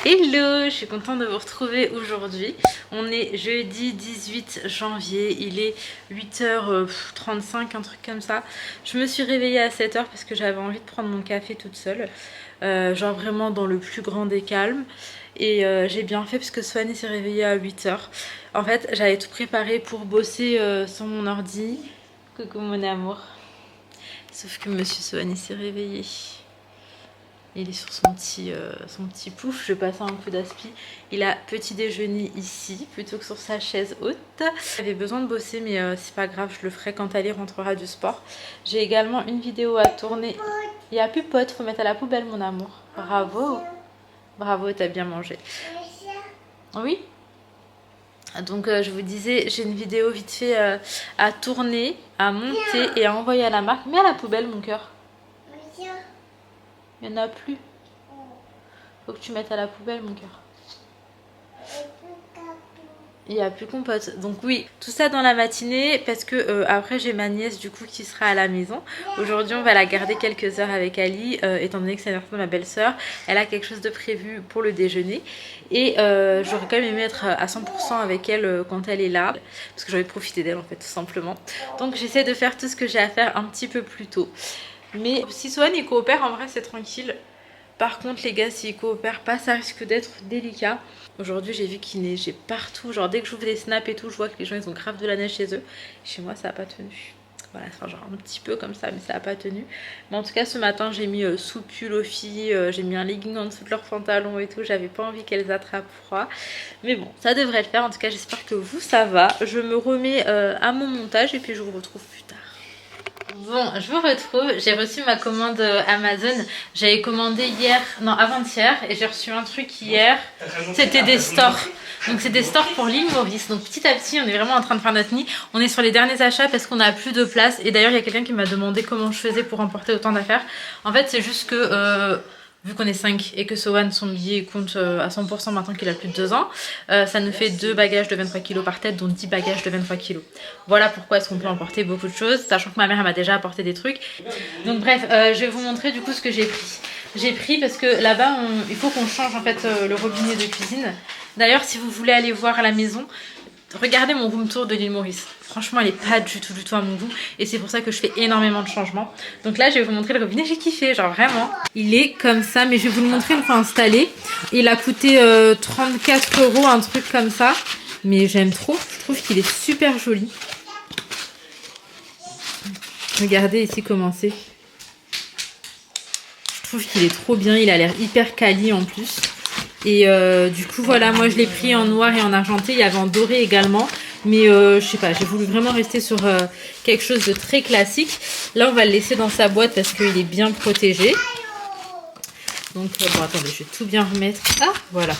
Hello, je suis contente de vous retrouver aujourd'hui. On est jeudi 18 janvier, il est 8h35, un truc comme ça. Je me suis réveillée à 7h parce que j'avais envie de prendre mon café toute seule. Genre vraiment dans le plus grand des calmes. Et j'ai bien fait parce que Swan s'est réveillée à 8h. En fait, j'avais tout préparé pour bosser sur mon ordi. Coucou mon amour. Sauf que Monsieur Swan s'est réveillé. Il est sur son petit pouf, je vais passer un peu d'aspi. Il a petit déjeuner ici, plutôt que sur sa chaise haute. J'avais besoin de bosser, mais c'est pas grave, je le ferai quand Ali rentrera du sport. J'ai également une vidéo à tourner. Il n'y a plus de potes, faut mettre à la poubelle mon amour. Bravo. Bravo, t'as bien mangé. Oui. Donc je vous disais, j'ai une vidéo vite fait à tourner, à monter et à envoyer à la marque. Mets à la poubelle mon cœur. Il n'y en a plus. Faut que tu mettes à la poubelle mon cœur. Il n'y a plus compote. Donc oui, tout ça dans la matinée parce que après j'ai ma nièce du coup qui sera à la maison. Aujourd'hui on va la garder quelques heures avec Ali étant donné que c'est l'anniversaire de ma belle-sœur. Elle a quelque chose de prévu pour le déjeuner. Et j'aurais quand même aimé être à 100% avec elle quand elle est là. Parce que j'ai envie de profiter d'elle en fait tout simplement. Donc j'essaie de faire tout ce que j'ai à faire un petit peu plus tôt. Mais si Swan il coopère en vrai c'est tranquille. Par contre les gars s'ils coopèrent pas ça risque d'être délicat. Aujourd'hui j'ai vu qu'il neigeait partout. Genre dès que j'ouvre les snaps et tout je vois que les gens ils ont grave de la neige chez eux. Chez moi ça a pas tenu. Voilà, enfin genre un petit peu comme ça mais ça a pas tenu. Mais en tout cas ce matin j'ai mis sous-pull aux filles. J'ai mis un legging en dessous de leurs pantalons et tout. J'avais pas envie qu'elles attrapent froid. Mais bon ça devrait le faire. En tout cas j'espère que vous ça va. Je me remets à mon montage et puis je vous retrouve plus tard. Bon, je vous retrouve, j'ai reçu ma commande Amazon, j'avais commandé hier, non avant-hier, et j'ai reçu un truc hier, c'était des stores. Donc c'est des stores pour l'île Maurice, donc petit à petit on est vraiment en train de faire notre nid. On est sur les derniers achats parce qu'on n'a plus de place, et d'ailleurs il y a quelqu'un qui m'a demandé comment je faisais pour emporter autant d'affaires. En fait c'est juste que... vu qu'on est 5 et que Sohan son billet compte à 100% maintenant qu'il a plus de 2 ans, ça nous fait 2 bagages de 23 kg par tête, dont 10 bagages de 23 kg. Voilà pourquoi est-ce qu'on peut emporter beaucoup de choses, sachant que ma mère m'a déjà apporté des trucs. Donc bref, je vais vous montrer du coup ce que j'ai pris. J'ai pris parce que là-bas, il faut qu'on change en fait le robinet de cuisine. D'ailleurs, si vous voulez aller voir à la maison, regardez mon room tour de l'île Maurice. Franchement, elle est pas du tout à mon goût. Et c'est pour ça que je fais énormément de changements. Donc là, je vais vous montrer le robinet. J'ai kiffé, genre vraiment. Il est comme ça, mais je vais vous le montrer une fois installé. Il a coûté 34 €, un truc comme ça. Mais j'aime trop. Je trouve qu'il est super joli. Regardez ici comment c'est. Je trouve qu'il est trop bien. Il a l'air hyper quali en plus. Et du coup voilà, moi je l'ai pris en noir et en argenté, il y avait en doré également, mais je sais pas, j'ai voulu vraiment rester sur quelque chose de très classique. Là on va le laisser dans sa boîte parce qu'il est bien protégé. Donc bon attendez, je vais tout bien remettre. Ah voilà,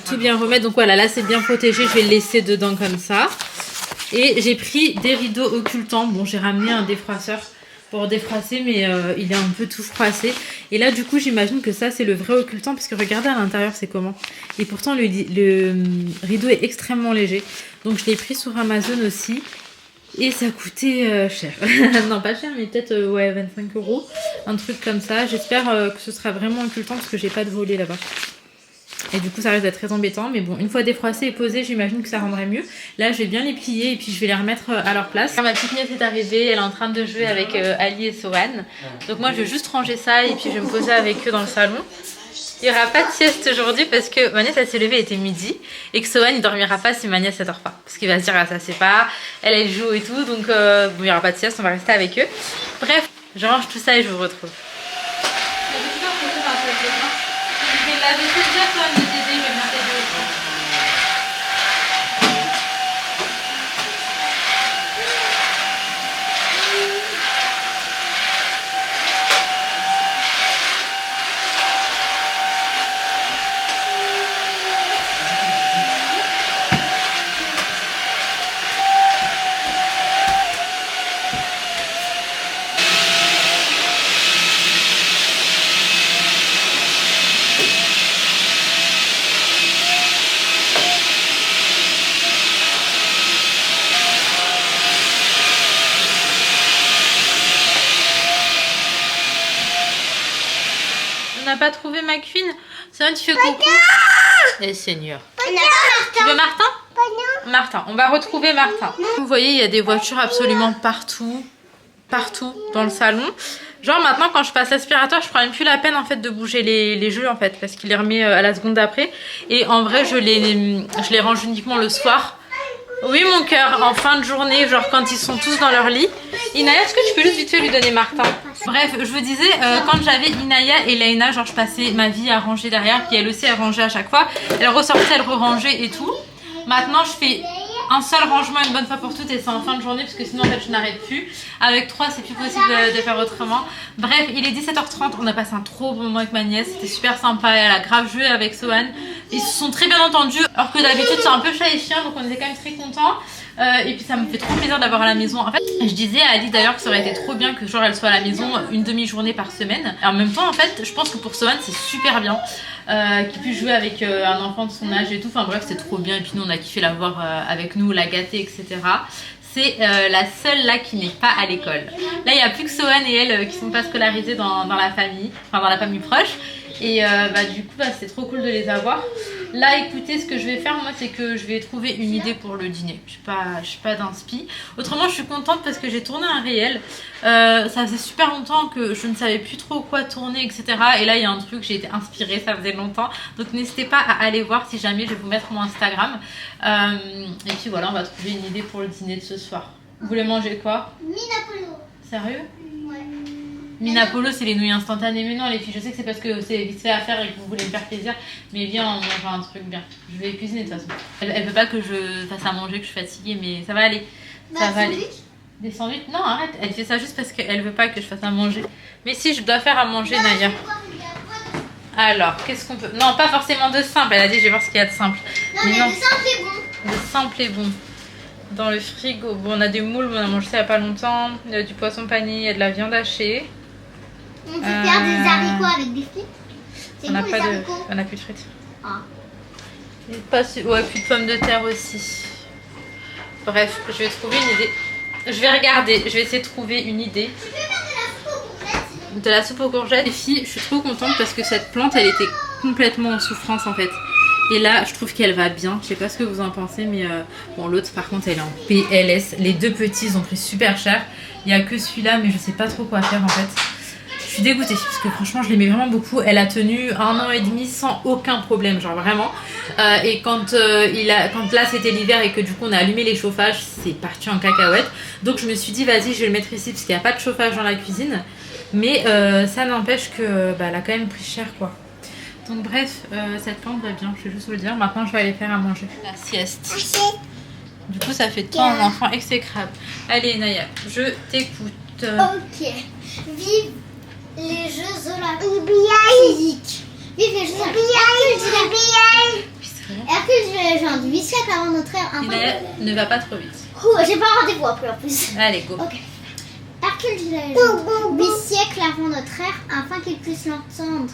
tout bien remettre. Donc voilà, là c'est bien protégé, je vais le laisser dedans comme ça. Et j'ai pris des rideaux occultants. Bon, j'ai ramené un défroisseur pour défroisser, mais il est un peu tout froissé. Et là, du coup, j'imagine que ça, c'est le vrai occultant, parce que regardez à l'intérieur, c'est comment. Et pourtant, le rideau est extrêmement léger. Donc, je l'ai pris sur Amazon aussi. Et ça coûtait cher. Non, pas cher, mais peut-être ouais, 25 €. Un truc comme ça. J'espère que ce sera vraiment occultant, parce que j'ai pas de volet là-bas. Et du coup ça risque d'être très embêtant, mais bon, une fois défroissé et posé, j'imagine que ça rendrait mieux. Là je vais bien les plier et puis je vais les remettre à leur place. Ma petite nièce est arrivée, elle est en train de jouer avec Ali et Sohan. Donc moi je vais juste ranger ça et puis je vais me poser avec eux dans le salon. Il n'y aura pas de sieste aujourd'hui parce que ma nièce elle s'est levée, il était midi, et que Sohan il dormira pas si ma nièce elle dort pas. Parce qu'il va se dire ah ça c'est pas, elle joue et tout, donc bon, il n'y aura pas de sieste, on va rester avec eux. Bref, je range tout ça et je vous retrouve. On n'a pas trouvé McQueen. C'est vrai, tu fais coucou. Et Seigneur. Tu veux Martin? Martin, on va retrouver Martin. Vous voyez, il y a des voitures absolument partout dans le salon. Genre maintenant quand je passe l'aspirateur, je prends même plus la peine en fait de bouger les jeux en fait, parce qu'il les remet à la seconde d'après. Et en vrai je les range uniquement le soir. Oui mon cœur, en fin de journée, genre quand ils sont tous dans leur lit. Inaya, est-ce que tu peux juste vite fait lui donner Martin? Bref, je vous disais, quand j'avais Inaya et Laina, genre je passais ma vie à ranger derrière, puis elle aussi elle rangeait à chaque fois. Elle ressortait, elle re-rangeait et tout. Maintenant je fais un seul rangement une bonne fois pour toutes et c'est en fin de journée parce que sinon en fait je n'arrête plus. Avec 3 c'est plus possible de faire autrement. Bref, il est 17h30, on a passé un trop bon moment avec ma nièce, c'était super sympa, elle a grave joué avec Sohan. Ils se sont très bien entendus alors que d'habitude c'est un peu chat et chien donc on était quand même très contents. Et puis ça me fait trop plaisir d'avoir à la maison. En fait je disais à Ali d'ailleurs que ça aurait été trop bien que genre elle soit à la maison une demi-journée par semaine. Et en même temps en fait je pense que pour Sohan c'est super bien qu'il puisse jouer avec un enfant de son âge et tout. Enfin bref c'est trop bien et puis nous on a kiffé la voir avec nous, la gâter etc. C'est la seule là qui n'est pas à l'école. Là il n'y a plus que Sohan et elle qui sont pas scolarisés dans la famille, enfin dans la famille proche. Et du coup c'est trop cool de les avoir. Là écoutez, ce que je vais faire moi c'est que je vais trouver une idée pour le dîner. Je suis pas d'inspi. Autrement je suis contente parce que j'ai tourné un réel. Ça faisait super longtemps que je ne savais plus trop quoi tourner etc. Et là il y a un truc, j'ai été inspirée, ça faisait longtemps. Donc n'hésitez pas à aller voir si jamais, je vais vous mettre mon Instagram. Et puis voilà, on va trouver une idée pour le dîner de ce soir. Vous voulez manger quoi? Minapolo. Sérieux? Ouais. Minapolo c'est les nouilles instantanées, mais non les filles je sais que c'est parce que c'est vite fait à faire et que vous voulez me faire plaisir, mais viens on mange un truc bien, je vais cuisiner de toute façon. Elle veut pas que je fasse à manger, que je suis fatiguée, mais ça va aller, ça va aller. Des sandwichs? Non arrête, elle fait ça juste parce qu'elle veut pas que je fasse à manger. Mais si, je dois faire à manger Naya. Alors qu'est-ce qu'on peut... Non pas forcément de simple, elle a dit je vais voir ce qu'il y a de simple. Non mais de simple est bon. De simple est bon. Dans le frigo, bon, on a des moules, on a mangé ça il n'y a pas longtemps. Il y a du poisson pané, il y a de la viande hachée. On peut faire des haricots avec des frites. On n'a pas de... On a plus de frites. Ah. Et pas... Ouais, plus de pommes de terre aussi. Bref, je vais trouver une idée. Je vais regarder, je vais essayer de trouver une idée. Tu peux faire de la soupe aux courgettes? De la soupe aux courgettes. Les filles, je suis trop contente parce que cette plante, elle était complètement en souffrance en fait. Et là, je trouve qu'elle va bien. Je sais pas ce que vous en pensez, mais bon, l'autre par contre, elle est en PLS. Les deux petits, ils ont pris super cher. Il n'y a que celui-là, mais je sais pas trop quoi faire en fait. Je suis dégoûtée parce que franchement, je l'aimais vraiment beaucoup. Elle a tenu 1 an et demi sans aucun problème, genre vraiment. Et quand là c'était l'hiver et que du coup on a allumé les chauffages, c'est parti en cacahuète. Donc je me suis dit, vas-y, je vais le mettre ici parce qu'il n'y a pas de chauffage dans la cuisine. Mais ça n'empêche que elle a quand même pris cher quoi. Donc bref, cette plante va bien, je vais juste vous le dire. Maintenant je vais aller faire à manger. La sieste. Du coup ça fait de toi un enfant exécrable. Allez Naya, je t'écoute. Ok. Vive les Jeux Olympiques. Vive les Jeux Olympiques. Hercule dit la légende. 8 siècles avant notre ère. Naya, ne va pas trop vite. J'ai pas rendez-vous après en plus. Allez, go. Ok. Hercule dit la légende. 8 siècles avant notre ère, afin qu'il puisse l'entendre,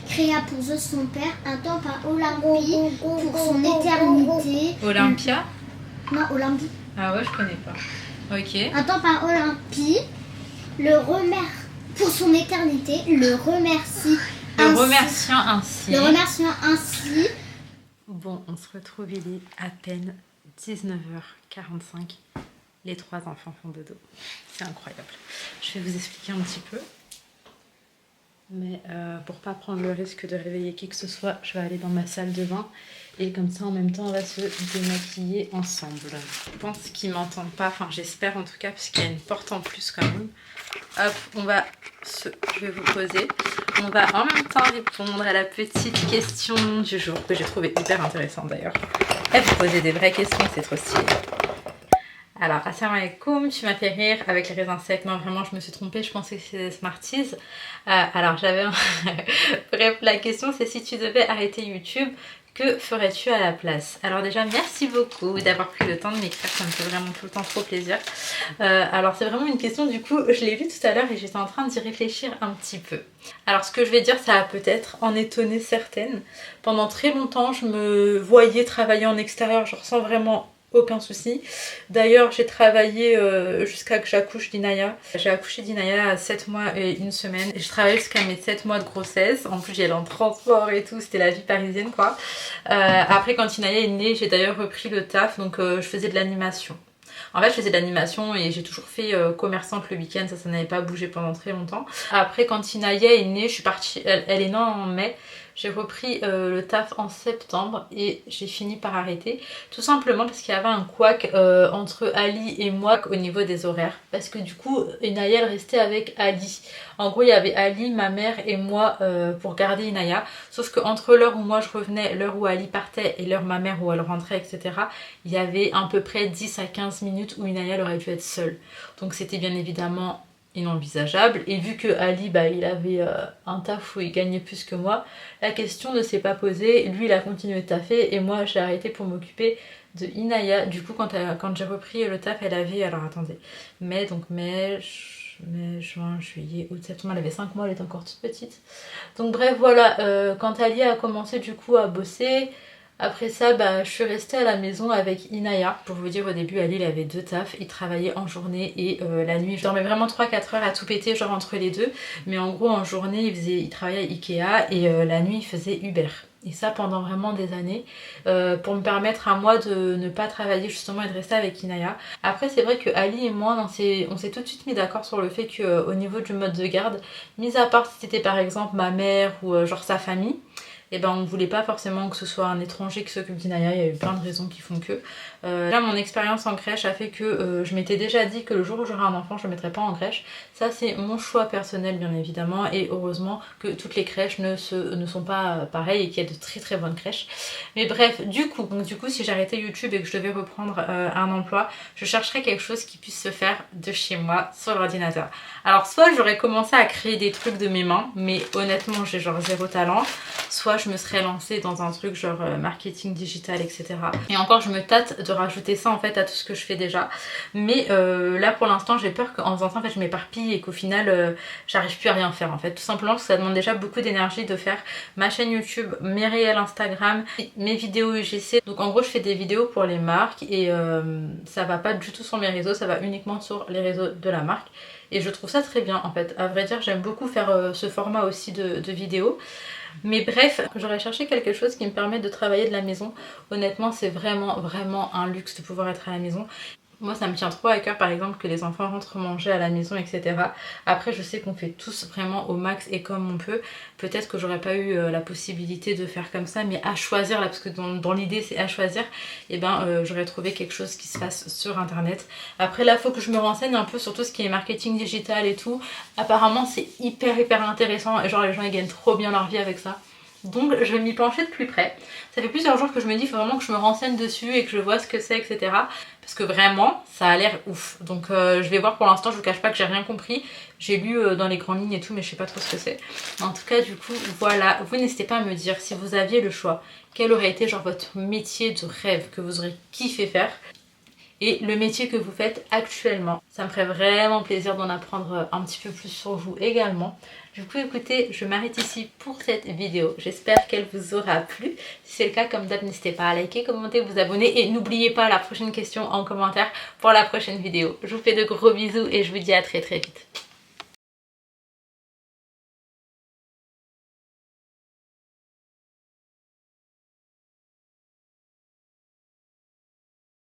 créa pour Zeus son père un temple à Olympie pour son éternité. Olympia? Non, Olympie. Ah ouais, je connais pas. Ok. Un temple à Olympie, pour son éternité, le remerciant ainsi. Bon, on se retrouve, il est à peine 19h45. Les 3 enfants font dodo. C'est incroyable. Je vais vous expliquer un petit peu. Mais pour pas prendre le risque de réveiller qui que ce soit, je vais aller dans ma salle de bain. Et comme ça, en même temps, on va se démaquiller ensemble. Je pense qu'ils m'entendent pas. Enfin, j'espère en tout cas, parce qu'il y a une porte en plus quand même. Hop, je vais vous poser. On va en même temps répondre à la petite question du jour, que j'ai trouvé hyper intéressante d'ailleurs. Elle vous posait des vraies questions, c'est trop stylé. Alors, assalamu alaikum, tu m'as fait rire avec les raisins secs. Non, vraiment, je me suis trompée, je pensais que c'était Smarties. Alors, j'avais... Bref, la question, c'est si tu devais arrêter YouTube, que ferais-tu à la place? Alors déjà, merci beaucoup d'avoir pris le temps de m'écrire, ça me fait vraiment tout le temps trop plaisir. Alors, c'est vraiment une question, du coup, je l'ai vue tout à l'heure et j'étais en train d'y réfléchir un petit peu. Alors, ce que je vais dire, ça va peut-être en étonner certaines. Pendant très longtemps, je me voyais travailler en extérieur, genre sans vraiment aucun souci. D'ailleurs j'ai travaillé jusqu'à que j'accouche d'Inaya. J'ai accouché d'Inaya à 7 mois et 1 semaine. Je travaillais jusqu'à mes 7 mois de grossesse. En plus j'y allais en transport et tout, c'était la vie parisienne quoi. Après quand Inaya est née, j'ai d'ailleurs repris le taf, donc je faisais de l'animation. En fait je faisais de l'animation et j'ai toujours fait commerçante le week-end, ça n'avait pas bougé pendant très longtemps. Après quand Inaya est née, je suis partie, elle est née en mai. J'ai repris le taf en septembre et j'ai fini par arrêter. Tout simplement parce qu'il y avait un couac entre Ali et moi au niveau des horaires. Parce que du coup, Inaya elle restait avec Ali. En gros, il y avait Ali, ma mère et moi pour garder Inaya. Sauf qu'entre l'heure où moi je revenais, l'heure où Ali partait et l'heure ma mère où elle rentrait, etc. Il y avait à peu près 10 à 15 minutes où Inaya elle aurait dû être seule. Donc c'était bien évidemment inenvisageable, et vu que Ali il avait un taf où il gagnait plus que moi, la question ne s'est pas posée. Lui il a continué de taffer et moi j'ai arrêté pour m'occuper de Inaya. Du coup quand j'ai repris le taf, elle avait, alors attendez, mai, juin, juillet, août, septembre, elle avait 5 mois, elle était encore toute petite. Donc bref voilà, quand Ali a commencé du coup à bosser, après ça, je suis restée à la maison avec Inaya. Pour vous dire, au début, Ali, il avait 2 tafs. Il travaillait en journée et la nuit. Je dormais vraiment 3-4 heures à tout péter, genre entre les deux. Mais en gros, en journée, il travaillait à Ikea et la nuit, il faisait Uber. Et ça pendant vraiment des années, pour me permettre à moi de ne pas travailler justement et de rester avec Inaya. Après c'est vrai que Ali et moi on s'est tout de suite mis d'accord sur le fait qu'au niveau du mode de garde, mis à part si c'était par exemple ma mère ou genre sa famille, et on voulait pas forcément que ce soit un étranger qui s'occupe d'Inaya. Il y a eu plein de raisons qui font que. Là mon expérience en crèche a fait que je m'étais déjà dit que le jour où j'aurai un enfant je le mettrai pas en crèche. Ça c'est mon choix personnel bien évidemment, et heureusement que toutes les crèches ne sont pas pareilles et qu'il y a de très très bonnes crèches. Mais bref, du coup si j'arrêtais YouTube et que je devais reprendre un emploi, je chercherais quelque chose qui puisse se faire de chez moi sur l'ordinateur. Alors soit j'aurais commencé à créer des trucs de mes mains, mais honnêtement j'ai genre zéro talent. Soit je me serais lancée dans un truc genre marketing digital, etc. Et encore je me tâte de rajouter ça en fait à tout ce que je fais déjà. Mais là pour l'instant j'ai peur qu'en faisant ça en fait je m'éparpille et qu'au final j'arrive plus à rien faire en fait. Tout simplement parce que ça demande déjà beaucoup d'énergie de faire ma chaîne YouTube, mes réels Instagram, mes vidéos UGC. Donc en gros je fais des vidéos pour les marques et ça va pas du tout sur mes réseaux, ça va uniquement sur les réseaux de la marque. Et je trouve ça très bien en fait. À vrai dire j'aime beaucoup faire ce format aussi de vidéos. Mais bref, j'aurais cherché quelque chose qui me permet de travailler de la maison. Honnêtement c'est vraiment un luxe de pouvoir être à la maison. Moi ça me tient trop à cœur par exemple que les enfants rentrent manger à la maison, etc. Après je sais qu'on fait tous vraiment au max et comme on peut. Peut-être que j'aurais pas eu la possibilité de faire comme ça, mais à choisir là, parce que dans l'idée c'est à choisir, et j'aurais trouvé quelque chose qui se fasse sur internet. Après là faut que je me renseigne un peu sur tout ce qui est marketing digital et tout. Apparemment c'est hyper intéressant et genre les gens ils gagnent trop bien leur vie avec ça. Donc je vais m'y pencher de plus près. Ça fait plusieurs jours que je me dis il faut vraiment que je me renseigne dessus et que je vois ce que c'est, etc. Parce que vraiment ça a l'air ouf. Donc je vais voir. Pour l'instant je vous cache pas que j'ai rien compris. J'ai lu dans les grandes lignes et tout mais je sais pas trop ce que c'est. En tout cas du coup voilà, vous n'hésitez pas à me dire si vous aviez le choix, quel aurait été genre votre métier de rêve que vous aurez kiffé faire. Et le métier que vous faites actuellement. Ça me ferait vraiment plaisir d'en apprendre un petit peu plus sur vous également. Du coup écoutez, je m'arrête ici pour cette vidéo. J'espère qu'elle vous aura plu. Si c'est le cas, comme d'hab, n'hésitez pas à liker, commenter, vous abonner. Et n'oubliez pas la prochaine question en commentaire pour la prochaine vidéo. Je vous fais de gros bisous et je vous dis à très vite.